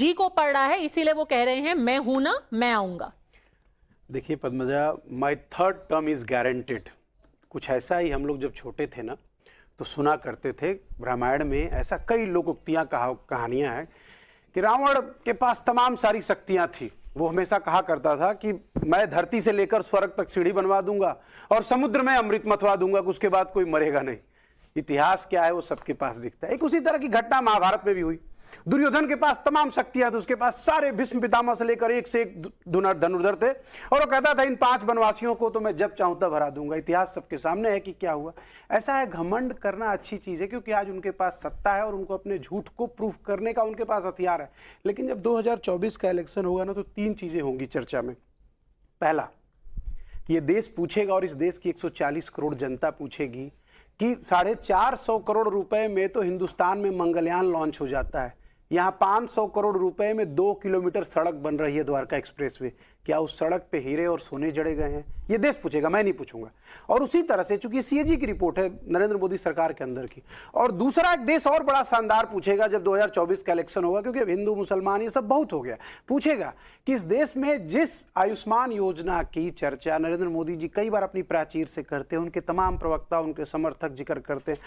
जी को पड़ रहा है, इसीलिए वो कह रहे हैं मैं हूं ना, मैं आऊंगा। देखिए Padmaja, my third term is guaranteed. कुछ ऐसा ही हम लोग जब छोटे थे ना तो सुना करते थे। रामायण में ऐसा कई लोकोक्तियां कहानियां हैं कि रावण के पास तमाम सारी शक्तियां थी। वो हमेशा कहा करता था कि मैं धरती से लेकर स्वर्ग तक सीढ़ी बनवा दूंगा और समुद्र में अमृत मथवा दूंगा, उसके बाद कोई मरेगा नहीं। इतिहास क्या है वो सबके पास दिखता है। एक उसी तरह की घटना महाभारत में भी हुई। दुर्योधन के पास तमाम शक्तियां थी, उसके पास सारे भीष्म पितामह से लेकर एक से एक धनुर्धर थे और वो कहता था इन 5 वनवासियों को तो मैं जब चाहूं तब हरा दूंगा। इतिहास सबके सामने है कि क्या हुआ। ऐसा है, घमंड करना अच्छी चीज है क्योंकि आज उनके पास सत्ता है और उनको अपने झूठ को प्रूफ करने का उनके पास हथियार है। लेकिन जब 2024 का इलेक्शन होगा ना तो 3 चीजें होंगी चर्चा में। पहला, ये देश पूछेगा और इस देश की 140 करोड़ जनता पूछेगी कि 450 करोड़ रुपए में तो हिंदुस्तान में मंगलयान लॉन्च हो जाता है, यहाँ 500 करोड़ रुपए में 2 किलोमीटर सड़क बन रही है, द्वारका एक्सप्रेसवे। क्या उस सड़क पे हीरे और सोने जड़े गए हैं? ये देश पूछेगा, मैं नहीं पूछूंगा। और उसी तरह से, चूंकि सीएजी की रिपोर्ट है नरेंद्र मोदी सरकार के अंदर की। और दूसरा एक देश और बड़ा शानदार पूछेगा जब 2024 का इलेक्शन होगा, क्योंकि अब हिंदू मुसलमान ये सब बहुत हो गया, पूछेगा कि इस देश में जिस आयुष्मान योजना की चर्चा नरेंद्र मोदी जी कई बार अपनी प्राचीर से करते हैं, उनके तमाम प्रवक्ता, उनके समर्थक जिक्र करते हैं,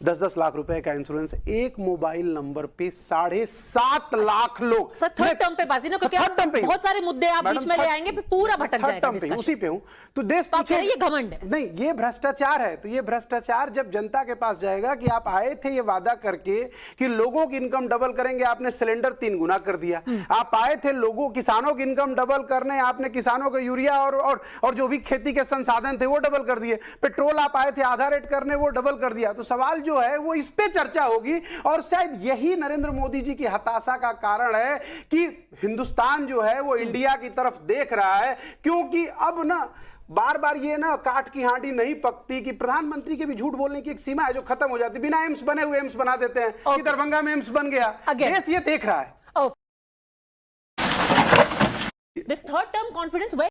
10-10 लाख रुपए का इंश्योरेंस, एक मोबाइल नंबर पे 7.5 लाख लोग। सर थर्ड टर्म पे बात है ना, क्योंकि बहुत सारे मुद्दे आप बीच में ले आएंगे, फिर पूरा भटक जाएगा डिस्कशन। उसी पे हूं तो देश पूछे ये घमंड है। नहीं, ये भ्रष्टाचार है। तो ये भ्रष्टाचार जब जनता के पास जाएगा कि आप आए थे ये वादा करके कि लोगों की इनकम डबल करेंगे, आपने सिलेंडर 3 गुना कर दिया। आप आए थे लोगों किसानों की इनकम डबल करने, आपने किसानों को यूरिया और जो भी खेती के संसाधन थे वो डबल कर दिए। पेट्रोल आप आए थे आधा रेट करने, वो डबल कर दिया। तो सवाल जो है वो इस पे चर्चा होगी और शायद यही नरेंद्र मोदी जी की हताशा का कारण है कि हिंदुस्तान जो है वो इंडिया की तरफ देख रहा है। क्योंकि अब ना बार बार ये ना काठ की हांडी नहीं पकती कि प्रधानमंत्री के भी झूठ बोलने की एक सीमा है जो खत्म हो जाती। बिना एम्स बने हुए एम्स बना देते हैं कि दरभंगा में एम्स बन गया। देश ये देख रहा है। This third term confidence, where